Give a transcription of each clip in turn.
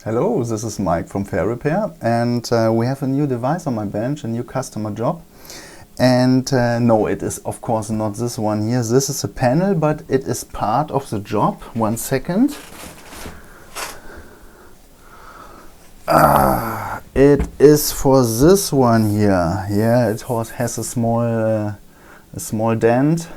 Hello, this is Mike from Fair Repair, and we have a new device on my bench, a new customer job. And no, it is of course not this one here. This is a panel, but it is part of the job. 1 second. It is for this one here. Yeah, it has a small dent.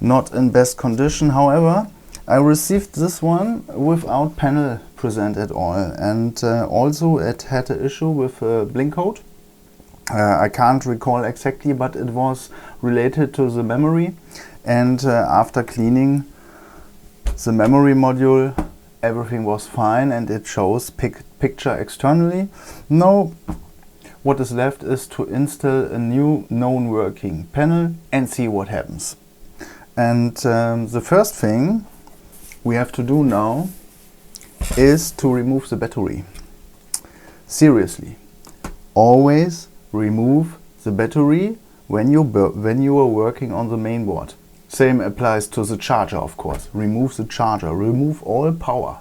Not in best condition, however. I received this one without panel present at all, and also it had an issue with blink code. I can't recall exactly, but it was related to the memory, and after cleaning the memory module, everything was fine and it shows picture externally. Now what is left is to install a new known working panel and see what happens. And the first thing we have to do now is to remove the battery. Seriously, always remove the battery when you are working on the main board. Same applies to the charger, of course. Remove the charger, remove all power,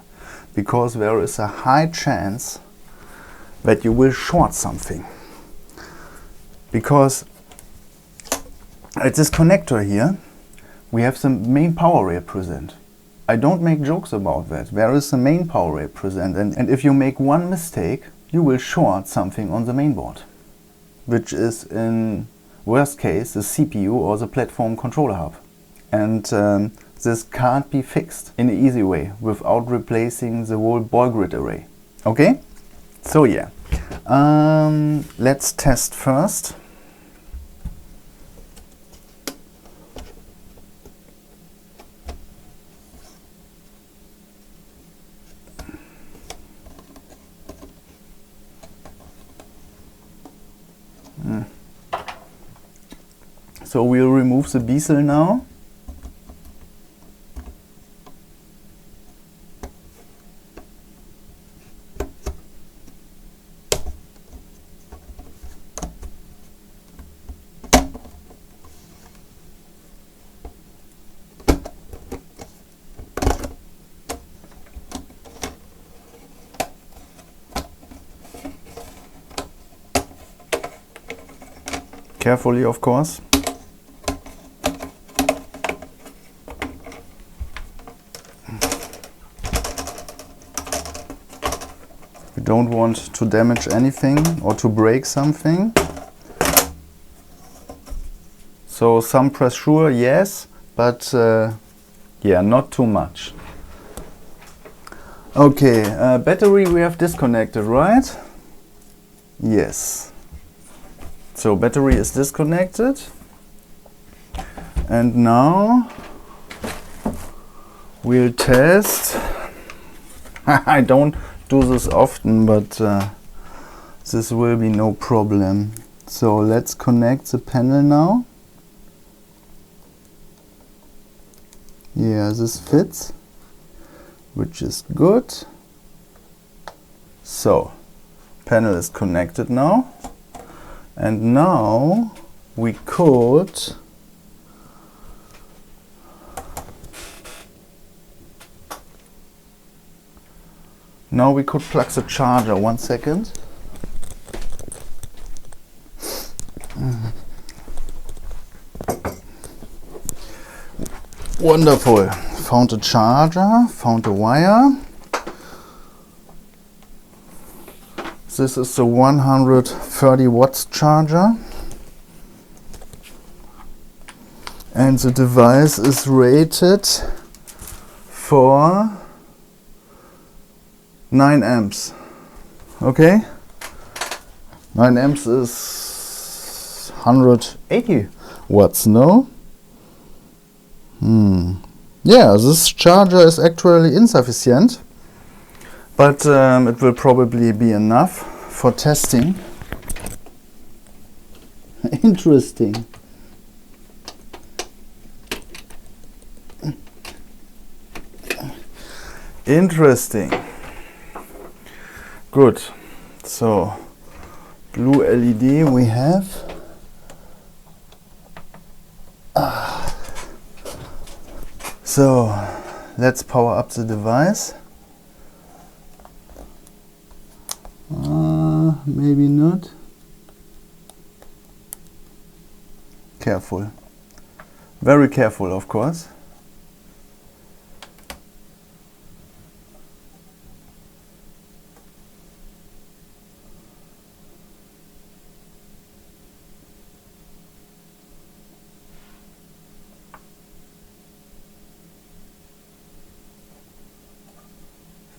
because there is a high chance that you will short something. Because at this connector here, we have the main power rail present. I don't make jokes about that. There is the main power rail present, and if you make one mistake, you will short something on the main board, which is in worst case the CPU or the platform controller hub. And this can't be fixed in an easy way without replacing the whole ball grid array. Okay? So yeah, let's test first. So we'll remove the bezel now. Carefully, of course. We don't want to damage anything or to break something. So some pressure, yes, but yeah, not too much. Okay, battery we have disconnected, right? Yes. So battery is disconnected, and now we'll test. I don't do this often, but this will be no problem. So let's connect the panel now. Yeah, this fits, which is good. So panel is connected now. And now we could plug the charger. 1 second. Wonderful. Found a charger, found a wire. This is the 130 watts charger, and the device is rated for 9 amps. Okay, 9 amps is 180 watts, no? Yeah, this charger is actually insufficient. But it will probably be enough for testing. Interesting. Interesting. Good. So, blue LED we have. So, let's power up the device. maybe not. Careful. Very careful, of course.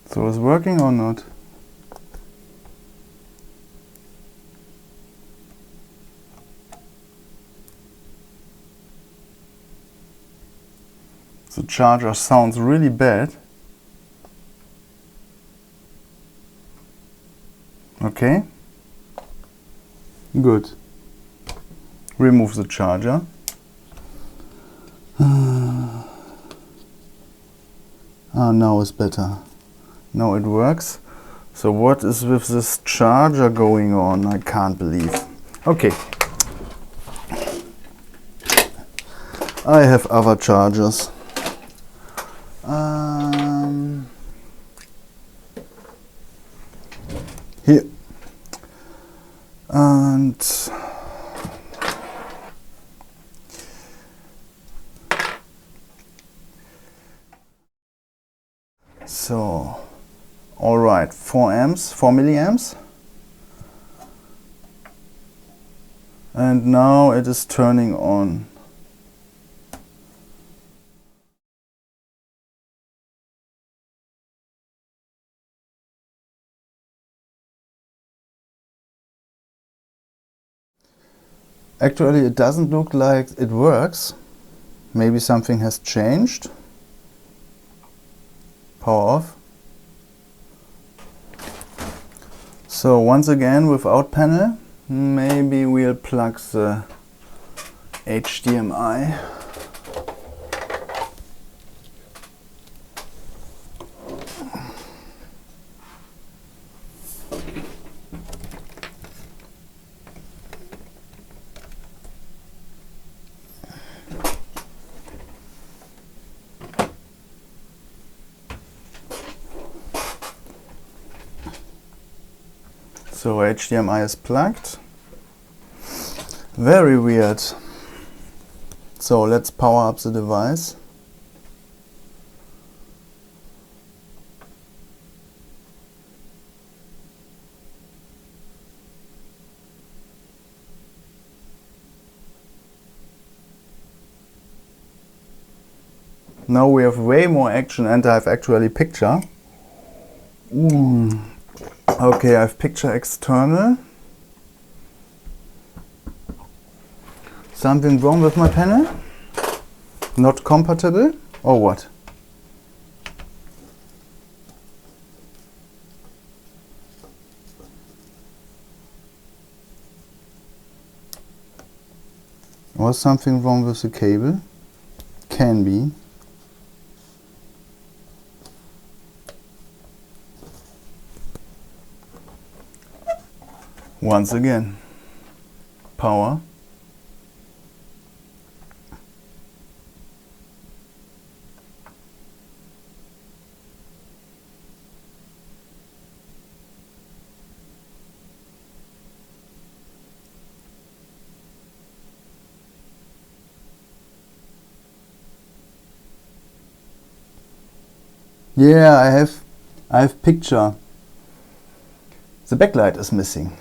So it's working or not? The charger sounds really bad. Okay. Good. Remove the charger. Ah, now it's better. Now it works. So what is with this charger going on? I can't believe. Okay. I have other chargers. Here. And so, all right, 4 milliamps. And now it is turning on. Actually, it doesn't look like it works. Maybe something has changed. Power off. So once again, without panel, maybe we'll plug the HDMI. So HDMI is plugged. Very weird. So let's power up the device. Now we have way more action and I have actually picture. Okay, I have picture external. Something wrong with my panel? Not compatible? Or what? Was something wrong with the cable? Can be. Once again, power. Yeah, I have picture. The backlight is missing.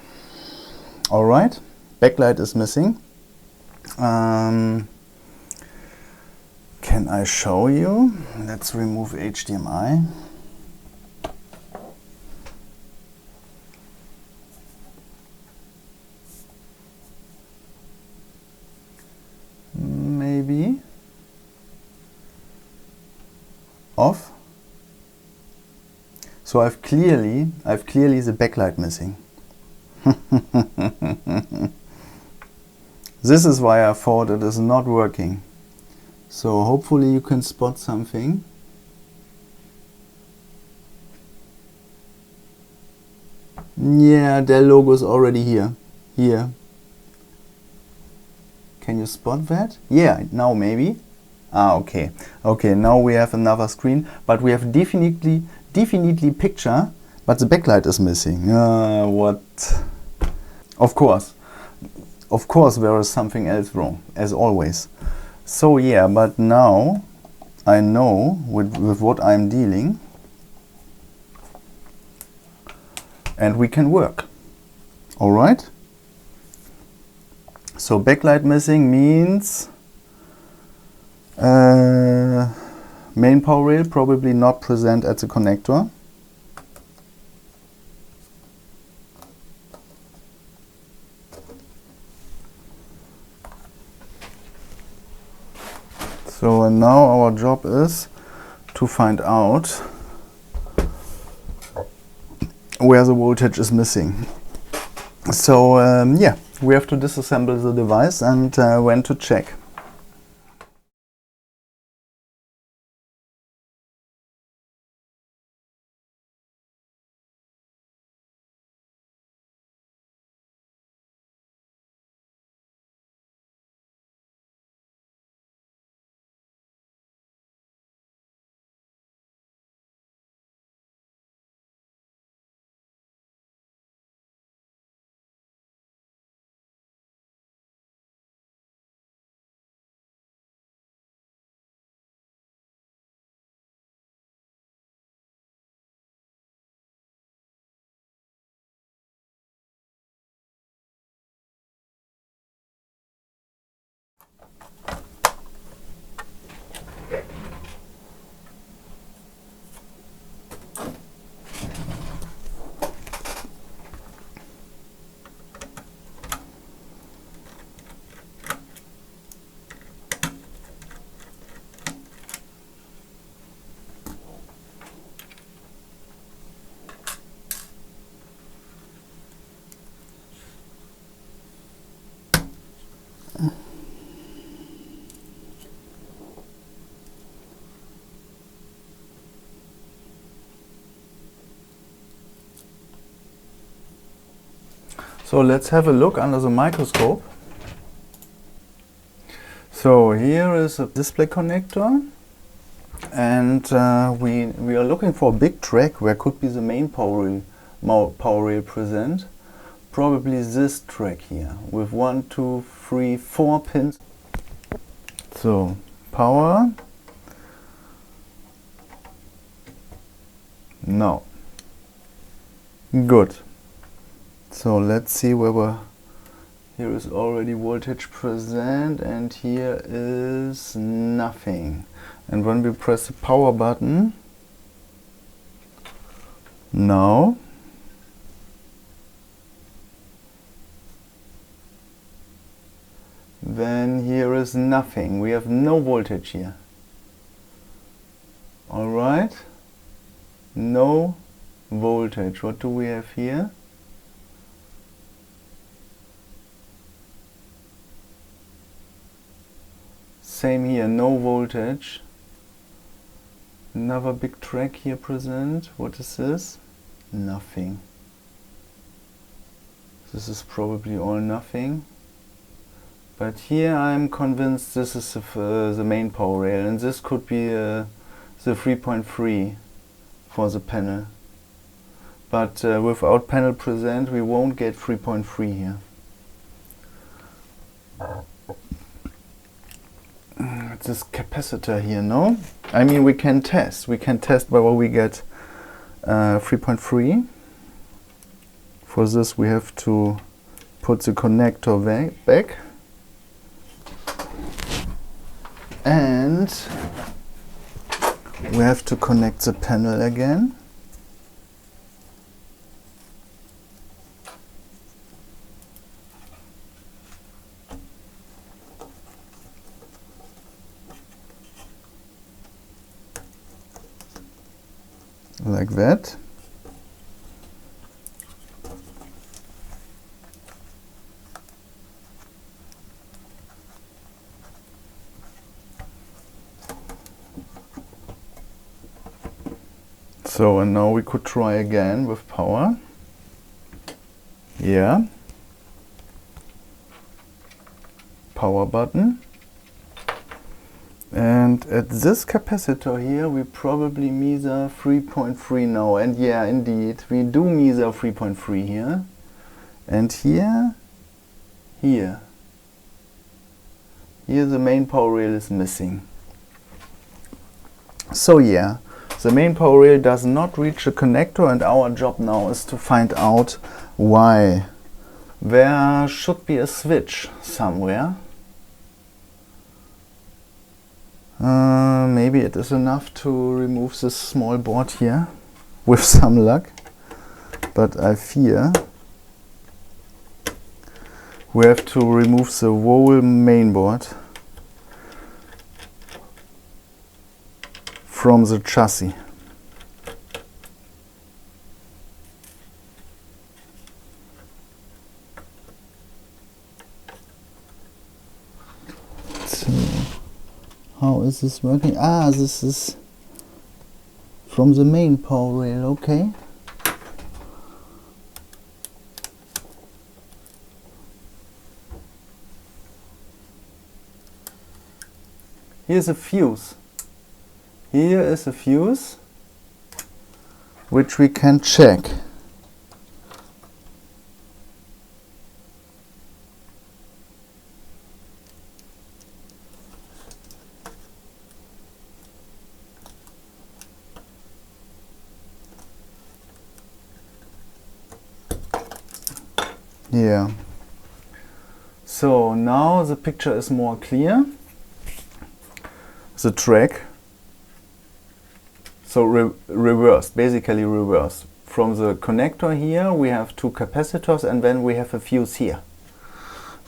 All right, backlight is missing. Can I show you? Let's remove HDMI. Maybe off. So I've clearly the backlight missing. This is why I thought it is not working. So hopefully you can spot something. Yeah, Dell logo is already here. Here. Can you spot that? Yeah, now maybe. Ah, okay. Okay, now we have another screen, but we have definitely picture, but the backlight is missing. What? Of course. Of course there is something else wrong, as always. So yeah, but now I know with what I'm dealing, and we can work. Alright? So backlight missing means main power rail probably not present at the connector. So now our job is to find out where the voltage is missing. So yeah, we have to disassemble the device and when to check. So let's have a look under the microscope. So here is a display connector, and we are looking for a big track where could be the main power rail present. Probably this track here with 1, 2, 3, 4 pins. So power, no, good. So let's see whether here is already voltage present and here is nothing. And when we press the power button, now, then here is nothing. We have no voltage here. Alright, no voltage. What do we have here? Same here, no voltage. Another big track here present. What is this? Nothing. This is probably all nothing. But here I'm convinced this is the main power rail, and this could be the 3.3 for the panel. But without panel present we won't get 3.3 here. This capacitor here, no? I mean, we can test whether we get 3.3. For this we have to put the connector back and we have to connect the panel again. Like that. So, and now we could try again with power. Yeah. Power button. And at this capacitor here we probably measure 3.3 now, and yeah, indeed we do measure 3.3 here. And here the main power rail is missing. So yeah, the main power rail does not reach the connector, and our job now is to find out why. There should be a switch somewhere. Maybe it is enough to remove this small board here with some luck, but I fear we have to remove the whole mainboard from the chassis. So, how is this working? Ah, this is from the main power rail, okay. Here's a fuse. Here is a fuse which we can check. Yeah. So now the picture is more clear. The track, so reversed, basically reversed. From the connector here we have two capacitors, and then we have a fuse here.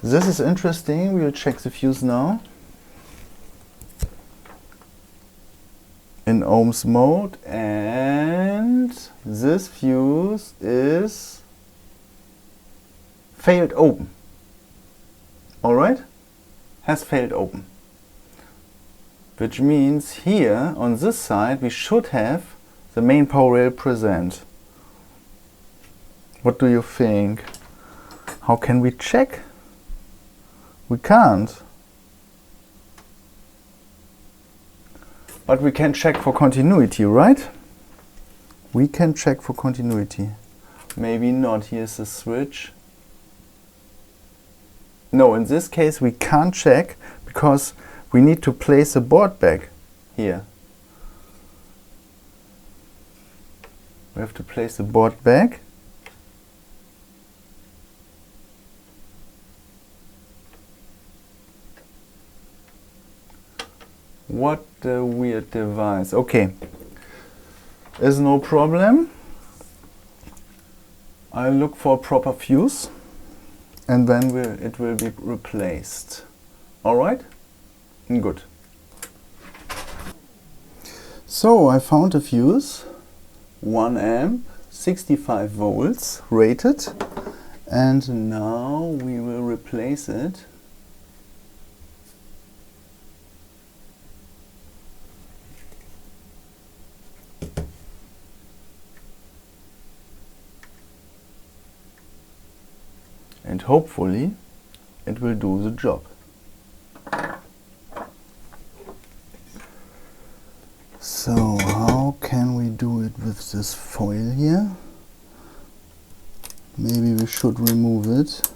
This is interesting. We'll check the fuse now in ohms mode, and this fuse is failed open. Alright, has failed open. Which means here on this side we should have the main power rail present. What do you think? How can we check? We can't. But we can check for continuity, right? We can check for continuity. Maybe not. Here's the switch. No, in this case we can't check because we need to place the board back here. We have to place the board back. What a weird device. Okay, is no problem. I'll look for a proper fuse and then it will be replaced. Alright? Good. So I found a fuse, 1 amp, 65 volts rated, and now we will replace it. And hopefully it will do the job. So how can we do it with this foil here? Maybe we should remove it.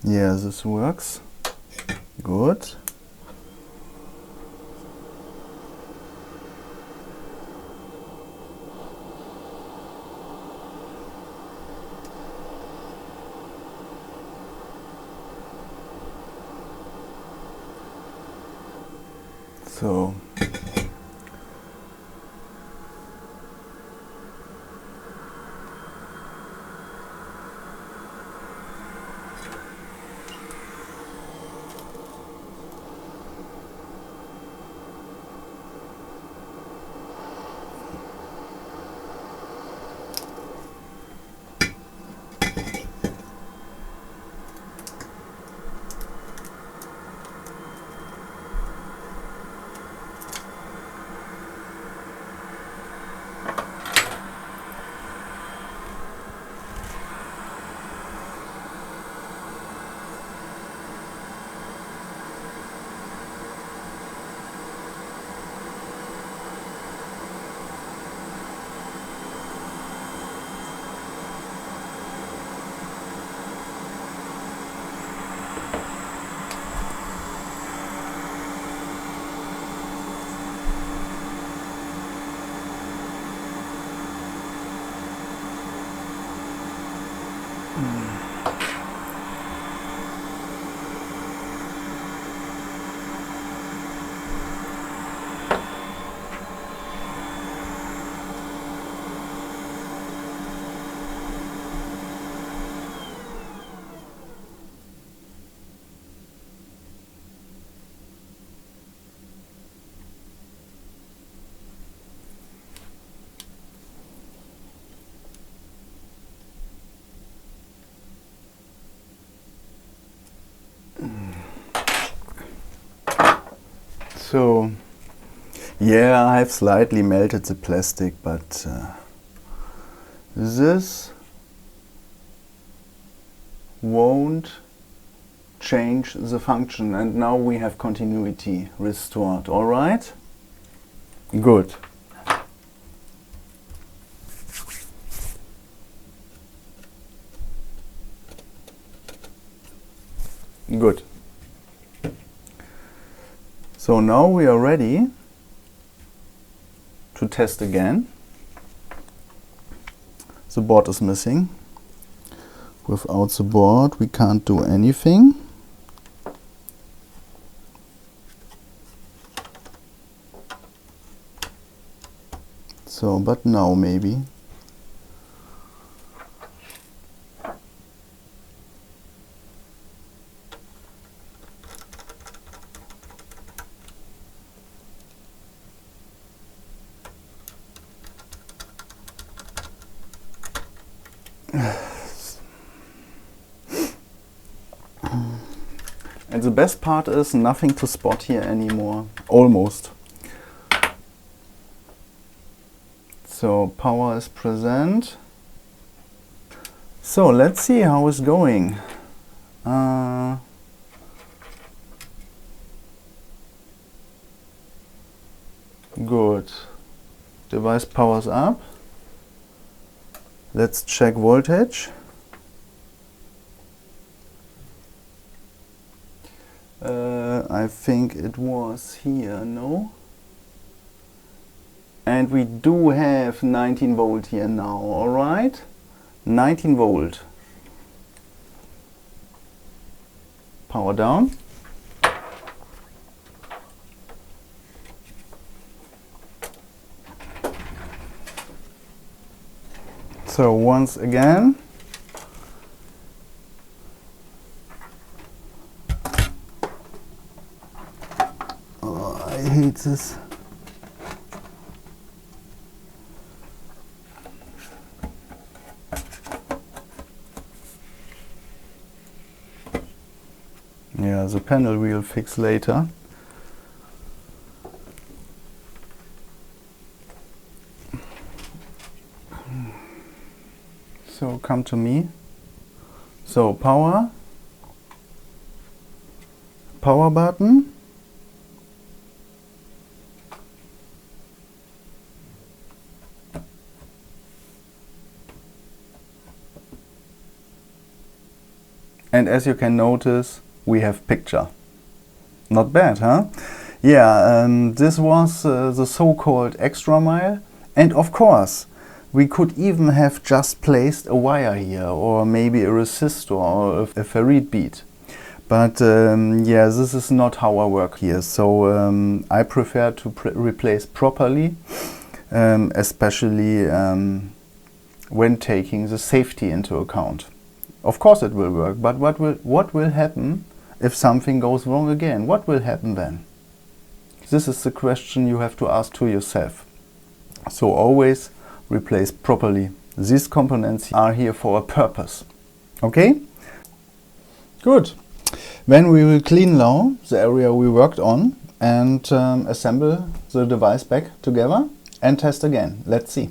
Yeah, this works. Good. So So, yeah, I have slightly melted the plastic, but this won't change the function, and now we have continuity restored. All right? Good. Good. So now we are ready to test again. The board is missing. Without the board we can't do anything. So, but now maybe. And the best part is nothing to spot here anymore, almost. So power is present. So let's see how it's going. Good. Device powers up. Let's check voltage. I think it was here, no? And we do have 19 volt here now, alright? 19 volt. Power down. So once again, oh, I hate this. Yeah, the panel we'll fix later. So come to me. So power button. And as you can notice, we have picture. Not bad, huh? Yeah, this was the so-called extra mile. And of course, we could even have just placed a wire here, or maybe a resistor, or a ferrite bead. But yeah, this is not how I work here. So I prefer to replace properly, especially when taking the safety into account. Of course it will work, but what will happen if something goes wrong again? What will happen then? This is the question you have to ask to yourself. So always replace properly. These components are here for a purpose. Okay? Good. Then we will clean now the area we worked on and assemble the device back together and test again. Let's see.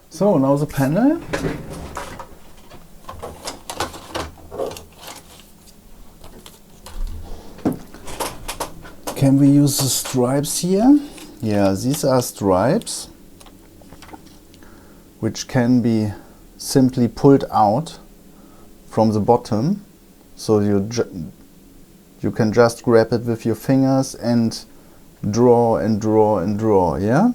So now the panel. Can we use the stripes here? Yeah, these are stripes which can be simply pulled out from the bottom, so you can just grab it with your fingers and draw and draw and draw, yeah?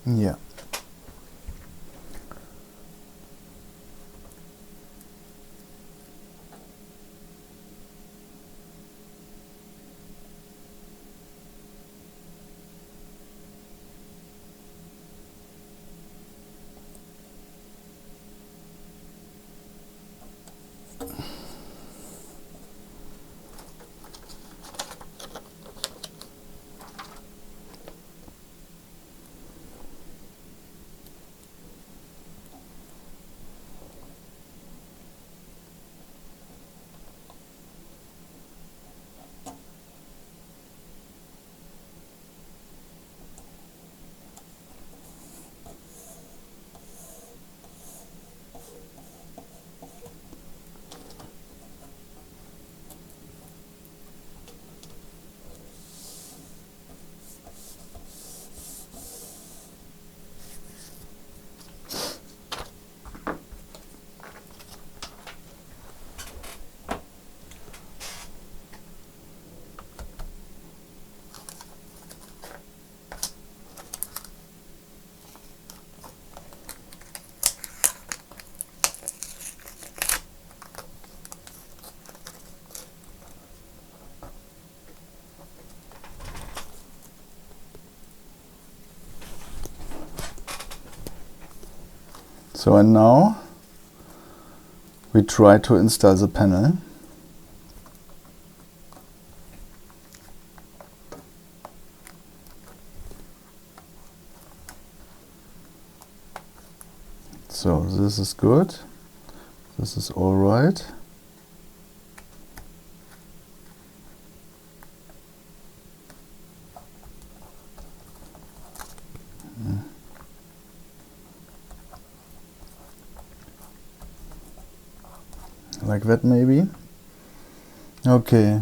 Yeah. So and now we try to install the panel. So this is good. This is all right. Like that maybe. Okay.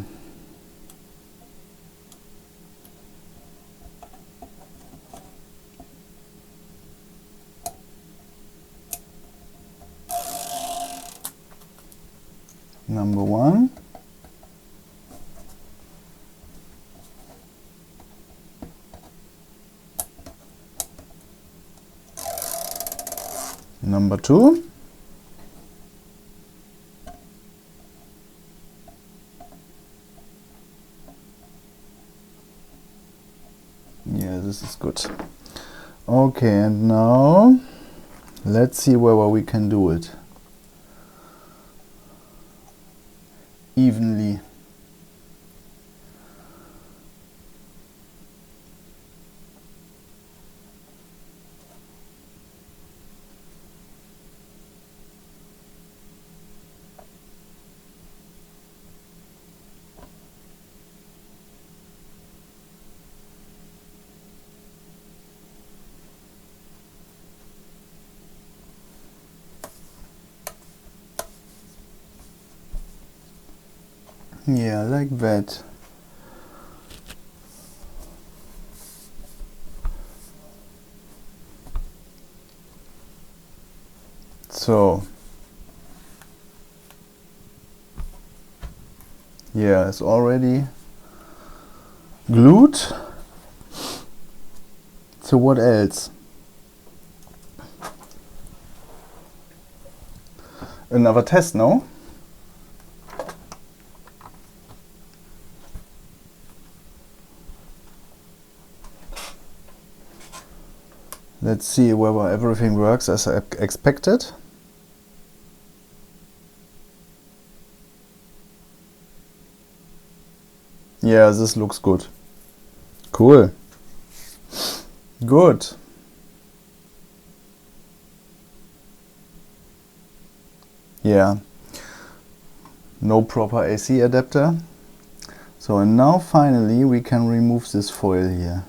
Number one. Number two. Yeah, this is good. Okay, and now let's see whether we can do it evenly. Yeah, like that. So, yeah, it's already glued. So what else? Another test now. Let's see whether everything works as I expected. Yeah, this looks good. Cool. Good. Yeah. No proper AC adapter. So and now finally we can remove this foil here.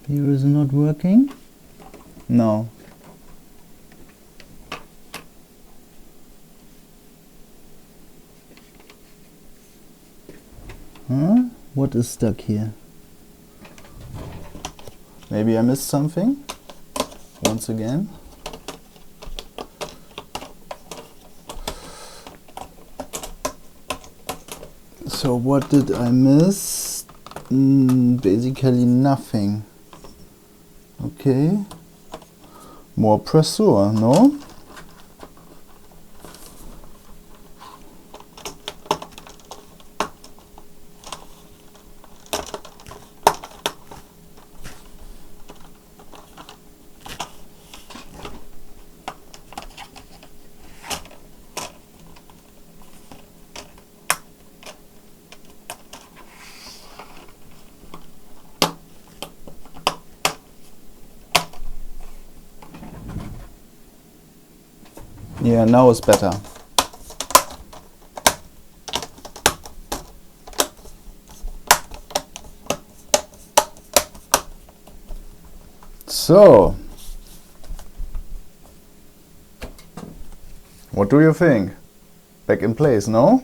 Here is not working? No. Huh? What is stuck here? Maybe I missed something? Once again. So what did I miss? Basically nothing. Okay. More pressure, no? Yeah, now it's better. So, what do you think? Back in place, no?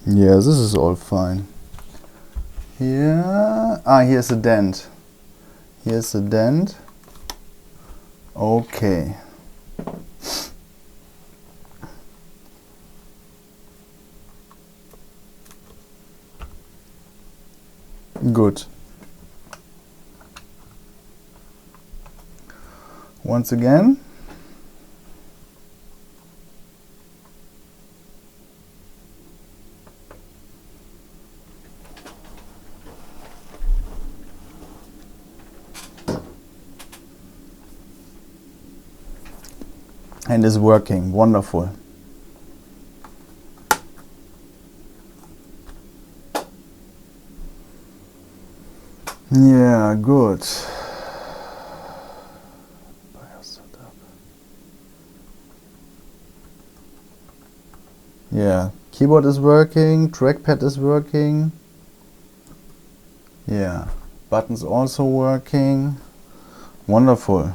Yeah, this is all fine. Here, here's a dent. Here's a dent. Okay. Good. Once again. And it's working. Wonderful. Yeah, good. Yeah, keyboard is working, trackpad is working. Yeah, buttons also working. Wonderful.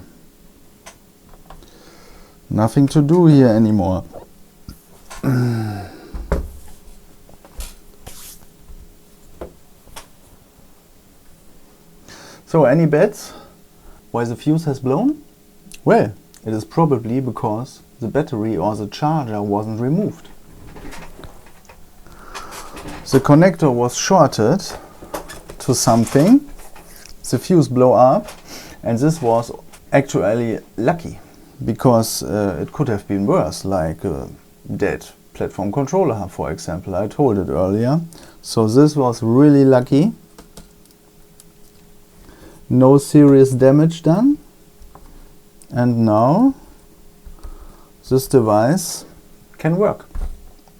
Nothing to do here anymore. So, any bets why the fuse has blown? Well, it is probably because the battery or the charger wasn't removed. The connector was shorted to something, the fuse blew up, and this was actually lucky, because it could have been worse, like a dead platform controller, for example. I told it earlier. So this was really lucky. No serious damage done. And now this device can work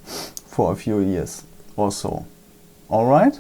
for a few years or so. All right?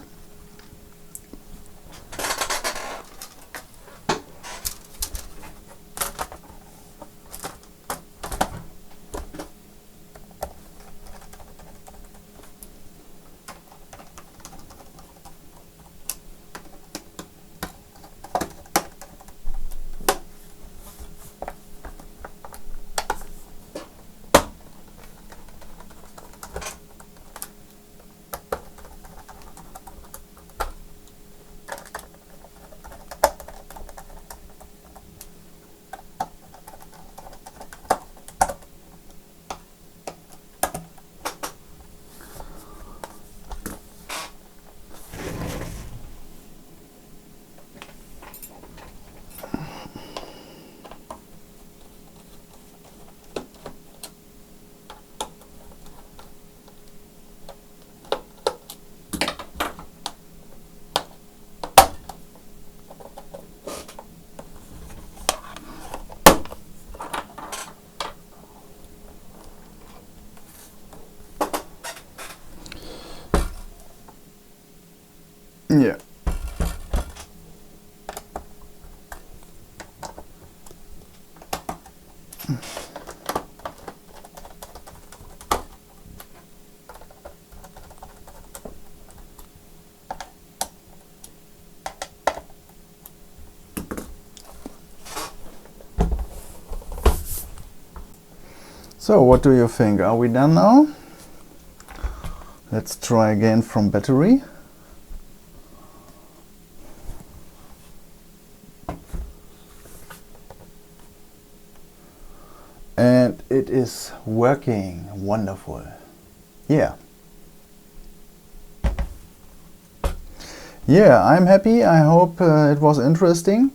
Yeah. So what do you think? Are we done now? Let's try again from battery. And it is working wonderful. Yeah. Yeah, I'm happy. I hope it was interesting.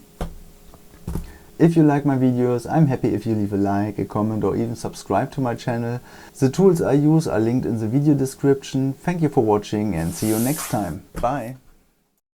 If you like my videos, I'm happy if you leave a like, a comment, or even subscribe to my channel. The tools I use are linked in the video description. Thank you for watching and see you next time. Bye.